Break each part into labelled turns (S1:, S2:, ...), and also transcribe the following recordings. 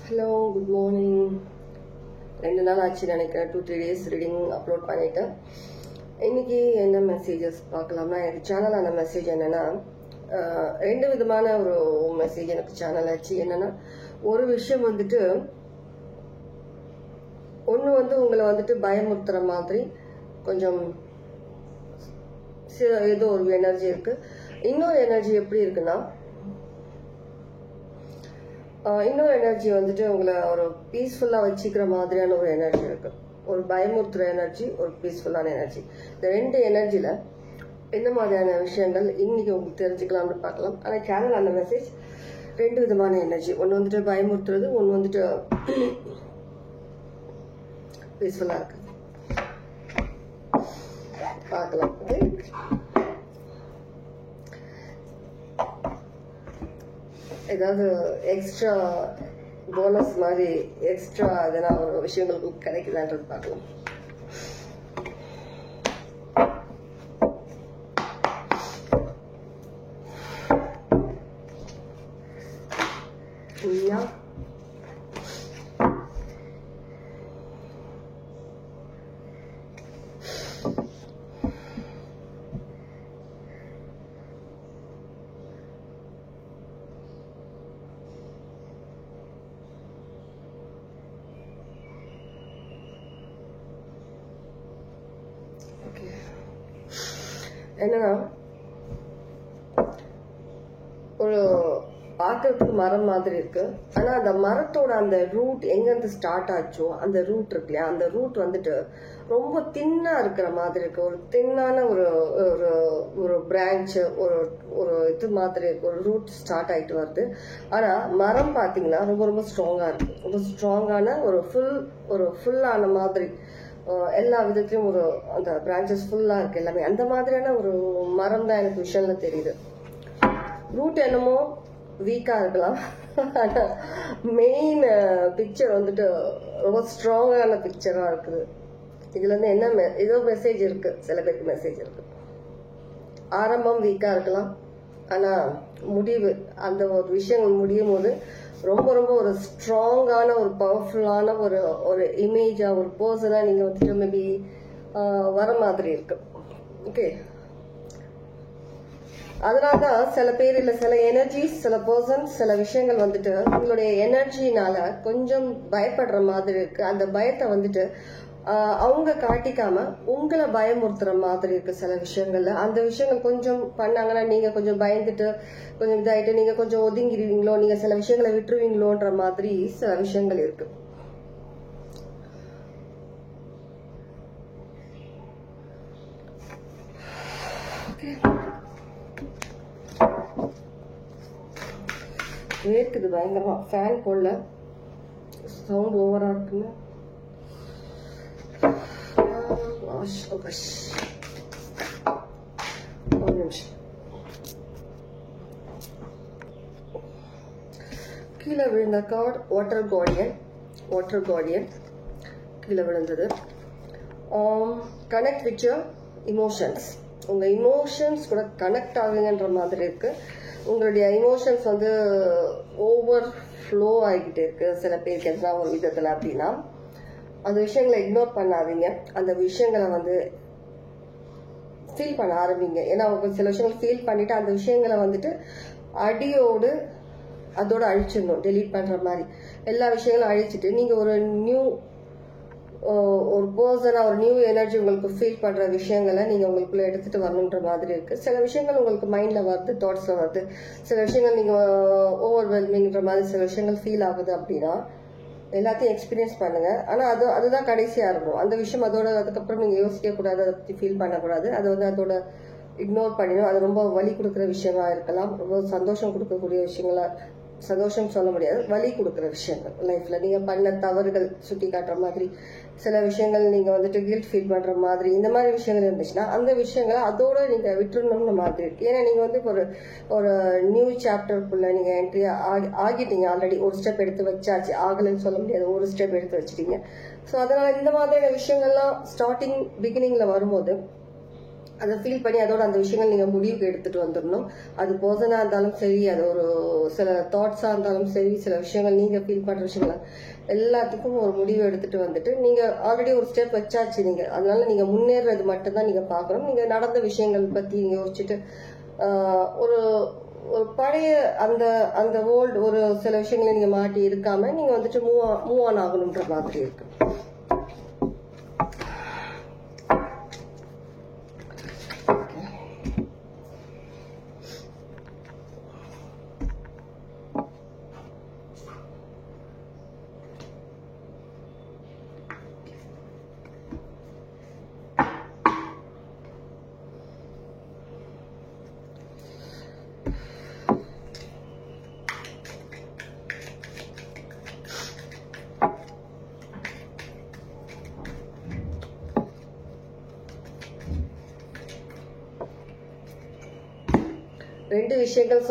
S1: Hello, good morning. 2 நாள் ஆச்சு நினைக்கிறேன். 2-3 days ரீடிங் அப்லோட் பண்ணிட்டேன். இன்னைக்கு என்ன மெசேஜஸ் பார்க்கலாம்னா, எனக்கு சேனலான மெசேஜ் என்னன்னா, 2 விதமான ஒரு மெசேஜ் எனக்கு சேனல் ஆச்சு. என்னன்னா, ஒரு விஷயம் வந்துட்டு ஒன்று உங்களை வந்துட்டு பயமுறுத்துற மாதிரி கொஞ்சம் ஏதோ ஒரு எனர்ஜி இருக்கு. இன்னொரு எனர்ஜி எப்படி இருக்குன்னா, இன்னொரு எனர்ஜி வந்துட்டு உங்களை ஒரு பீஸ்ஃபுல்லா வச்சுக்கிற மாதிரியான ஒரு எனர்ஜி இருக்கு. ஒரு பயமுறுத்துற எனர்ஜி, ஒரு பீஸ்ஃபுல்லான எனர்ஜி. இந்த 2 எனர்ஜில என்ன மாதிரியான விஷயங்கள் இன்னைக்கு உங்களுக்கு தெரிஞ்சுக்கலாம்னு பார்க்கலாம். ஆனால் சேனல் அந்த மெசேஜ் 2 விதமான எனர்ஜி. ஒன்று வந்துட்டு பயமுறுத்துறது, ஒன்று வந்துட்டு பீஸ்ஃபுல்லா இருக்கு. பார்க்கலாம். ஏதாவது எக்ஸ்ட்ரா போனஸ் மாதிரி எக்ஸ்ட்ரா எதனா ஒரு விஷயங்களுக்கு கிடைக்குதான்றது பார்க்கலாம். என்னன்னா, ஒரு பார்க்கறதுக்கு மரம் மாதிரி இருக்கு. ஆனா அந்த மரத்தோட அந்த ரூட் எங்கிருந்து ஸ்டார்ட் ஆச்சோ அந்த ரூட் இருக்கு இல்லையா, அந்த ரூட் வந்துட்டு ரொம்ப தின்னா இருக்கிற மாதிரி இருக்கு. ஒரு தின்னான ஒரு ஒரு ஒரு பிரான்ச், ஒரு ஒரு இது மாதிரி இருக்கு. ஒரு ரூட் ஸ்டார்ட் ஆயிட்டு வருது. ஆனா மரம் பாத்தீங்கன்னா ரொம்ப ரொம்ப ஸ்ட்ராங்கா இருக்கு. ரொம்ப ஸ்ட்ராங்கான ஒரு ஃபுல்லான மாதிரி, எல்லா விதத்திலும் ஒரு அந்த பிரான்சஸ் ஃபுல்லா இருக்கு. எல்லாமே அந்த மாதிரியான ஒரு மரம் தான் எனக்கு விஷயம்ல தெரியுது. ரூட் என்னமோ வீக்கா இருக்கலாம், ஆனா மெயின் பிக்சர் வந்துட்டு ரொம்ப ஸ்ட்ராங்கான பிக்சரா இருக்குது. இதுல இருந்து என்ன ஏதோ மெசேஜ் இருக்கு. சில பேருக்கு மெசேஜ் இருக்கு. ஆரம்பம் வீக்கா இருக்கலாம், ஆனா முடிவு, அந்த ஒரு விஷயங்கள் முடியும் போது ரொம்ப ரொம்ப ஒரு ஸ்ட்ராங்கான ஒரு பவர்ஃபுல்லான ஒரு ஒரு இமேஜா, ஒரு பர்சனா நீங்க வந்துட்டு மேபி வர மாதிரி இருக்கு. ஓகே, அதனாலதான் சில பேர் இல்ல சில எனர்ஜிஸ், சில பர்சன்ஸ், சில விஷயங்கள் வந்துட்டு உங்களுடைய எனர்ஜினால கொஞ்சம் பயப்படுற மாதிரி இருக்கு. அந்த பயத்தை வந்துட்டு அவங்க காட்டிக்காம உங்களை பயமுறுத்துற மாதிரி இருக்கு. சில விஷயங்கள்ல அந்த விஷயங்கள் கொஞ்சம் பண்ணாங்கன்னா நீங்க கொஞ்சம் பயந்துட்டு கொஞ்சம் இதாயிட்டு நீங்க கொஞ்சம் ஒதுங்கிடுவீங்களோ, நீங்க சில விஷயங்களை விட்டுருவீங்களோன்ற மாதிரி சில விஷயங்கள் இருக்கு. வேர்க்குது பயங்கரமா. ஃபேன் போடல, சவுண்ட் ஓவரா இருக்குன்னு. ஒரு நிமிஷம். கீழே விழுந்த கார்டு வாட்டர் கார்டியன் கீழே விழுந்தது. Connect with your emotions. உங்க இமோஷன்ஸ் கூட கனெக்ட் ஆகுங்கன்ற மாதிரி இருக்கு. உங்களுடைய இமோஷன்ஸ் வந்து ஓவர் ஃப்ளோ ஆகிக்கிட்டே இருக்கு சில பேருக்கு எதனா ஒரு விதத்துல. அப்படின்னா அந்த விஷயங்களை இக்னோர் பண்ணாதீங்க. அந்த விஷயங்களை வந்து ஃபீல் பண்ண ஆரம்பிங்க. ஏன்னா சில விஷயங்கள் ஃபீல் பண்ணிட்டு அந்த விஷயங்களை வந்துட்டு அடியோடு அதோட அழிச்சிடணும். டெலீட் பண்ற மாதிரி எல்லா விஷயங்களும் அழிச்சிட்டு நீங்க ஒரு நியூ ஒரு பர்சனா, ஒரு நியூ எனர்ஜி உங்களுக்கு ஃபீல் பண்ற விஷயங்களை நீங்க உங்களுக்குள்ள எடுத்துட்டு வரணுன்ற மாதிரி இருக்கு. சில விஷயங்கள் உங்களுக்கு மைண்ட்ல வருது, தாட்ஸ்ல வருது. சில விஷயங்கள் நீங்க ஓவர்வெல்மிங்ன்ற மாதிரி சில விஷயங்கள் ஃபீல் ஆகுது. அப்படின்னா எல்லாத்தையும் எக்ஸ்பீரியன்ஸ் பண்ணுங்க. ஆனா அதுதான் கடைசியா இருக்கணும். அந்த விஷயம் அதோட அதுக்கப்புறம் நீங்க யோசிக்க கூடாது, அதை பத்தி ஃபீல் பண்ணக்கூடாது. அதை வந்து அதோட இக்னோர் பண்ணிடும். அது ரொம்ப வலி கொடுக்குற விஷயமா இருக்கலாம், ரொம்ப சந்தோஷம் கொடுக்கக்கூடிய விஷயங்களா, சந்தோஷம் சொல்ல முடியாது, வலி கொடுக்குற விஷயங்கள் லைஃப்ல நீங்க பண்ண தவறுகள் சுட்டி காட்டுற மாதிரி சில விஷயங்கள், நீங்க வந்துட்டு கில்ட் ஃபீல் பண்ற மாதிரி இந்த மாதிரி விஷயங்கள் இருந்துச்சுன்னா அந்த விஷயங்களை அதோட நீங்க விட்டுறணும்னு மாதிரி இருக்கு. ஏன்னா நீங்க வந்து ஒரு நியூ சாப்டருக்குள்ள நீங்க என்ட்ரி ஆகிட்டீங்க. ஆல்ரெடி ஒரு ஸ்டெப் எடுத்து வச்சாச்சு, ஆகலன்னு சொல்ல முடியாது, ஒரு ஸ்டெப் எடுத்து வச்சிட்டீங்க. ஸோ அதனால இந்த மாதிரியான விஷயங்கள்லாம் ஸ்டார்டிங் பிகினிங்ல வரும்போது அதை ஃபீல் பண்ணி அதோட அந்த விஷயங்கள் நீங்கள் முடிவுக்கு எடுத்துகிட்டு வந்துடணும். அது பர்சனாக இருந்தாலும் சரி, அது ஒரு சில தாட்ஸாக இருந்தாலும் சரி, சில விஷயங்கள் நீங்கள் ஃபீல் பண்ணுற விஷயங்கள் எல்லாத்துக்கும் ஒரு முடிவு எடுத்துகிட்டு வந்துட்டு நீங்கள் ஆல்ரெடி ஒரு ஸ்டெப் வச்சாச்சு நீங்கள். அதனால நீங்கள் முன்னேறது மட்டும்தான் நீங்கள் பார்க்கணும். நீங்கள் நடந்த விஷயங்கள் பற்றி நீங்கள் யோசிச்சுட்டு ஒரு ஒரு பழைய அந்த அந்த ஓல்டு ஒரு சில விஷயங்களை நீங்கள் மாட்டி இருக்காம நீங்கள் வந்துட்டு மூவ் ஆன் ஆகணுன்ற மாதிரி இருக்கு. ரெண்டு விஷயங்கள்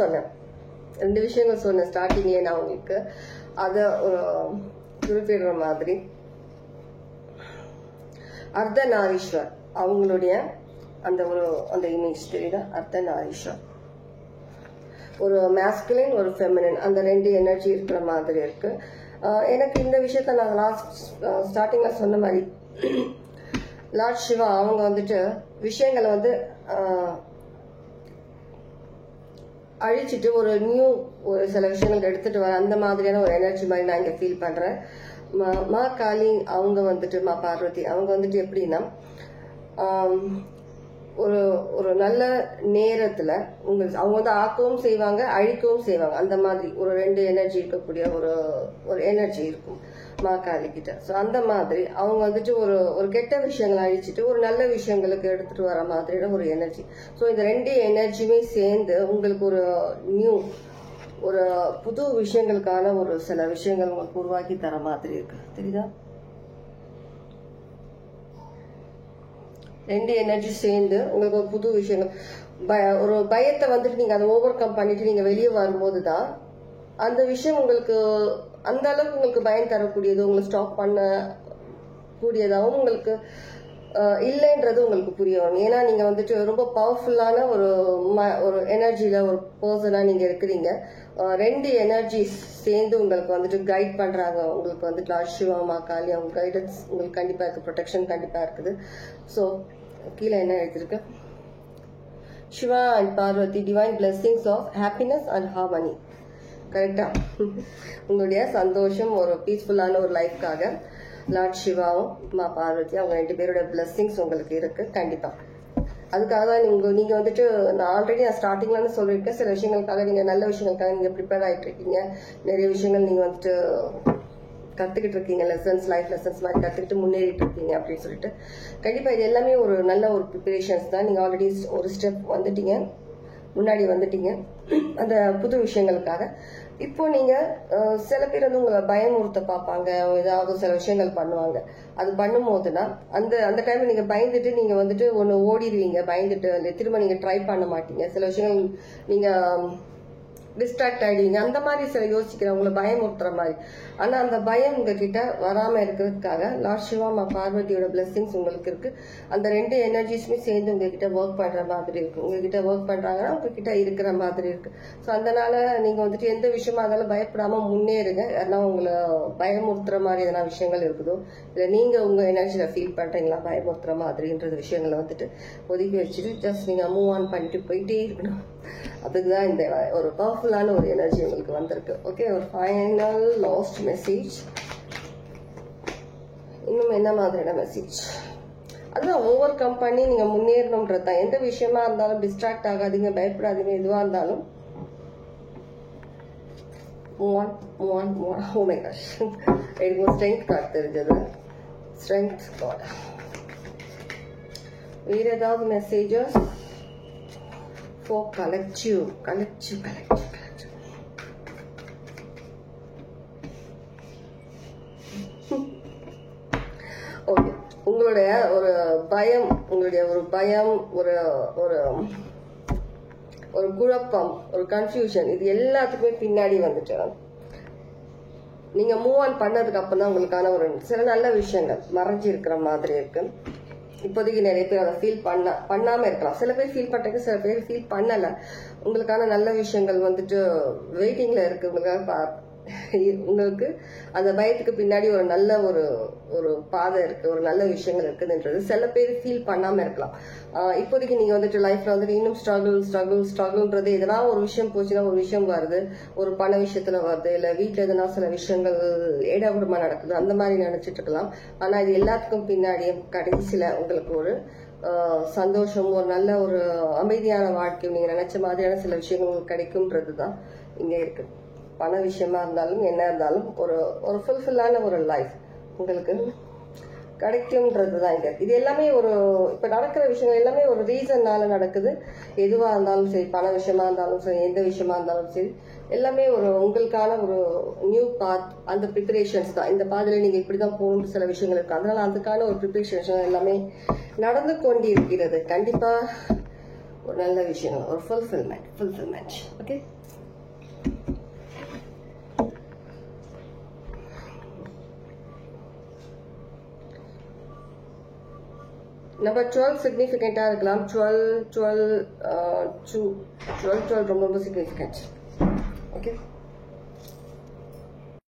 S1: சொன்னேன் ஸ்டார்டிங்லேயே நான் உங்களுக்கு. அதை ஒரு குறிப்பிடுற மாதிரி அர்த்தநாரீஸ்வர் அவங்களுடைய அந்த இமேஜ் தெரியுதா? அர்த்தநாரீஸ்வர் ஒரு மேஸ்குலின் ஒரு ஃபெமினின் அந்த ரெண்டு எனர்ஜி இருக்கிற மாதிரி இருக்கு. எனக்கு இந்த விஷயத்த நான் லாஸ்ட் ஸ்டார்டிங்ல சொன்ன மாதிரி லார்ட் சிவா அவங்க வந்துட்டு விஷயங்களை வந்து அழிச்சிட்டு ஒரு ஒரு சில விஷயங்கள் எடுத்துட்டு வர அந்த மாதிரியான ஒரு எனர்ஜி மாதிரி நான் இங்க ஃபீல் பண்றேன். மா காளி அவங்க வந்துட்டு மா பார்வதி அவங்க வந்துட்டு எப்படின்னா ஒரு ஒரு நல்ல நேரத்துல அவங்க வந்து ஆக்கவும் செய்வாங்க அழிக்கவும் செய்வாங்க. அந்த மாதிரி ஒரு ரெண்டு எனர்ஜி இருக்கக்கூடிய ஒரு எனர்ஜி இருக்கும் மா காளி கிட்ட. ஸோ அந்த மாதிரி அவங்க வந்துட்டு ஒரு கெட்ட விஷயங்களை அழிச்சிட்டு ஒரு நல்ல விஷயங்களுக்கு எடுத்துட்டு வர மாதிரியான ஒரு எனர்ஜி. ஸோ இந்த ரெண்டு எனர்ஜியுமே சேர்ந்து உங்களுக்கு ஒரு புது விஷயங்களுக்கான ஒரு சில விஷயங்கள் உங்களுக்கு உருவாக்கி தர மாதிரி இருக்கு. தெரியுதா? ரெண்டு எனர்ஜி சேர்ந்து உங்களுக்கு ஒரு புது விஷயங்கள் ஒரு பயத்தை வந்துட்டு நீங்க அதை ஓவர் கம் பண்ணிட்டு நீங்க வெளியே வரும்போது தான் அந்த விஷயம் உங்களுக்கு அந்த அளவுக்கு உங்களுக்கு பயம் தரக்கூடியது, உங்களை ஸ்டாப் பண்ண கூடியதாகவும் உங்களுக்கு இல்லைன்றது உங்களுக்கு புரிய வரும். ஏன்னா நீங்க வந்துட்டு ரொம்ப பவர்ஃபுல்லான ஒரு எனர்ஜியில ஒரு பர்சனா நீங்க இருக்கிறீங்க. ரெண்டு எனர்ஜி சேர்ந்து உங்களுக்கு வந்துட்டு கைட் பண்றாங்க. உங்களுக்கு வந்துட்டு லார்ட் சிவா மா காளி அவங்க கைடன்ஸ் உங்களுக்கு கண்டிப்பா இருக்கு, ப்ரொடெக்ஷன் கண்டிப்பா இருக்குது. ஸோ கீழே என்ன எழுதிருக்கு? Shiva and Parvati divine blessings of happiness and harmony. கரெக்டா? உங்களுடைய சந்தோஷம் ஒரு பீஸ்ஃபுல்லான ஒரு லைஃப்காக லார்ட் சிவாவும் மா பார்வதி அவங்க ரெண்டு பேரோட பிளெஸிங்ஸ் உங்களுக்கு இருக்கு கண்டிப்பா. அதுக்காக தான் நீங்க வந்துட்டு நான் ஆல்ரெடி ஸ்டார்டிங்ல சொல்லியிருக்கேன், சில விஷயங்களுக்காக நீங்க நல்ல விஷயங்களுக்காக நீங்க ப்ரிப்பேர் ஆயிட்டு இருக்கீங்க. நிறைய விஷயங்கள் நீங்க வந்துட்டு கத்துக்கிட்டு இருக்கீங்க, லைஃப் லெசன்ஸ் மாதிரி கத்துக்கிட்டு முன்னேறிட்டு இருக்கீங்க அப்படின்னு சொல்லிட்டு கண்டிப்பா இது எல்லாமே ஒரு நல்ல ஒரு ப்ரிப்பரேஷன்ஸ் தான். நீங்க ஆல்ரெடி ஒரு ஸ்டெப் முன்னாடி வந்துட்டீங்க அந்த புது விஷயங்களுக்காக. இப்போ நீங்க சில பேர் வந்து உங்களை பயமுறுத்த பார்ப்பாங்க, ஏதாவது சில விஷயங்கள் பண்ணுவாங்க. அது பண்ணும் போதுன்னா அந்த டைம்ல நீங்க பயந்துட்டு நீங்க வந்துட்டு ஒன்னு ஓடிடுவீங்க, பயந்துட்டு திரும்ப நீங்க ட்ரை பண்ண மாட்டீங்க. சில விஷயங்கள் நீங்க டிஸ்ட்ராக்ட் ஆயிடுவீங்க. அந்த மாதிரி சில யோசிக்கிறவங்களை பயமுறுத்துற மாதிரி. ஆனா அந்த பயம் உங்ககிட்ட வராம இருக்கிறதுக்காக லார்ட் சிவா மா பார்வதியோட பிளெஸிங்ஸ் உங்களுக்கு இருக்கு. அந்த ரெண்டு எனர்ஜிஸுமே சேர்ந்து உங்ககிட்ட ஒர்க் பண்ற மாதிரி இருக்கு. உங்ககிட்ட ஒர்க் பண்றாங்கன்னா உங்ககிட்ட இருக்கிற மாதிரி இருக்கு. ஸோ அதனால நீங்க வந்துட்டு எந்த விஷயமா இருந்தாலும் பயப்படாம முன்னேறுங்க. அதெல்லாம் உங்களை பயமுறுத்துற மாதிரி எதனா விஷயங்கள் இருக்குதோ இல்லை நீங்க உங்க எனர்ஜியில ஃபீல் பண்றீங்களா பயமுறுத்துற மாதிரின்றது விஷயங்களை வந்துட்டு ஒதுக்கி வச்சுட்டு ஜஸ்ட் நீங்க மூவ் ஆன் பண்ணிட்டு போயிட்டே இருக்கணும். அதுக்குதான் இந்த ஒரு பவர்ஃபுல்லான ஒரு எனர்ஜி உங்களுக்கு வந்திருக்கு. ஓகே, ஒரு ஃபைனல் லாஸ்ட் மெசேஜ். இன்னும் என்ன மாதிரியான மெசேஜ்? அதுதான் ஓவர் கம் பண்ணி நீங்க முன்னேறணும்ன்றது தான். எந்த விஷயமா இருந்தாலும் டிஸ்ட்ராக்ட் ஆகாதீங்க, பயப்படாதீங்க. எதுவா இருந்தாலும் oh my gosh, எனக்கு ஸ்ட்ரென்த் கார்டு தெரிஞ்சது. Strength card. வேற ஏதாவது மெசேஜஸ் for collective. ஓகே, உங்களுடைய ஒரு பயம் ஒரு குழப்பம், ஒரு கன்ஃபியூஷன், இது எல்லாத்துக்குமே பின்னாடி வந்துட்டு நீங்க மூவ் ஆன் பண்ணதுக்கு அப்புறம் தான் உங்களுக்கான ஒரு சில நல்ல விஷயங்கள் மறைஞ்சு இருக்கிற மாதிரி இருக்கு. இப்போதைக்கு நிறைய பேர் அதை ஃபீல் பண்ணாம இருக்கலாம். சில பேர் ஃபீல் பண்றாங்க, சில பேர் ஃபீல் பண்ணல. உங்களுக்கான நல்ல விஷயங்கள் வந்துட்டு வெயிட்டிங்ல இருக்கு. உங்களுக்கு அந்த பயத்துக்கு பின்னாடி ஒரு நல்ல ஒரு பாதை இருக்கு, ஒரு நல்ல விஷயங்கள் இருக்குதுன்றது சில பேர் ஃபீல் பண்ணாம இருக்கலாம். இப்போதைக்கு நீங்க வந்துட்டு லைஃப்ல வந்துட்டு இன்னும் ஸ்ட்ரகிள்ன்றது எதனா ஒரு விஷயம் போச்சுன்னா ஒரு விஷயம் வருது, ஒரு பண விஷயத்துல வருது, இல்ல வீட்டுல எதனா சில விஷயங்கள் ஏடாகுடமா நடக்குது, அந்த மாதிரி நினைச்சிட்டு இருக்கலாம். ஆனா இது எல்லாத்துக்கும் பின்னாடியும் கடைசியில உங்களுக்கு ஒரு சந்தோஷம், ஒரு நல்ல ஒரு அமைதியான வாழ்க்கையும் நீங்க நினைச்ச மாதிரியான சில விஷயங்கள் உங்களுக்கு கிடைக்கும்ன்றதுதான் இங்க இருக்கு. பண விஷயமா இருந்தாலும் என்ன இருந்தாலும் ஒரு ஃபுல்ஃபில்லான ஒரு லைஃப் உங்களுக்கு கிடைக்கும்ன்றது தான் இங்க. இது எல்லாமே இப்ப நடக்கிற விஷயங்கள் எல்லாமே ஒரு ரீசன்னால நடக்குது. எதுவா இருந்தாலும் சரி, பண விஷயமா இருந்தாலும் சரி, எந்த விஷயமா இருந்தாலும் சரி, எல்லாமே உங்களுக்கான ஒரு நியூ பாத், அந்த ப்ரிப்பரேஷன்ஸ் தான். இந்த பாதையில நீங்க இப்படிதான் போகணும், சில விஷயங்கள் இருக்கு. அதனால அதுக்கான ஒரு ப்ரிப்பரேஷன்ஸ் எல்லாமே நடந்து கொண்டு இருக்கிறது. கண்டிப்பா ஒரு நல்ல விஷயங்கள், ஒரு ஃபுல்ஃபில்மெண்ட். ஓகே, நம்பர் 12 சிக்னிஃபிகண்டா இருக்கலாம். 12 ரொம்ப சிக்னிஃபிகண்ட். ஓகே.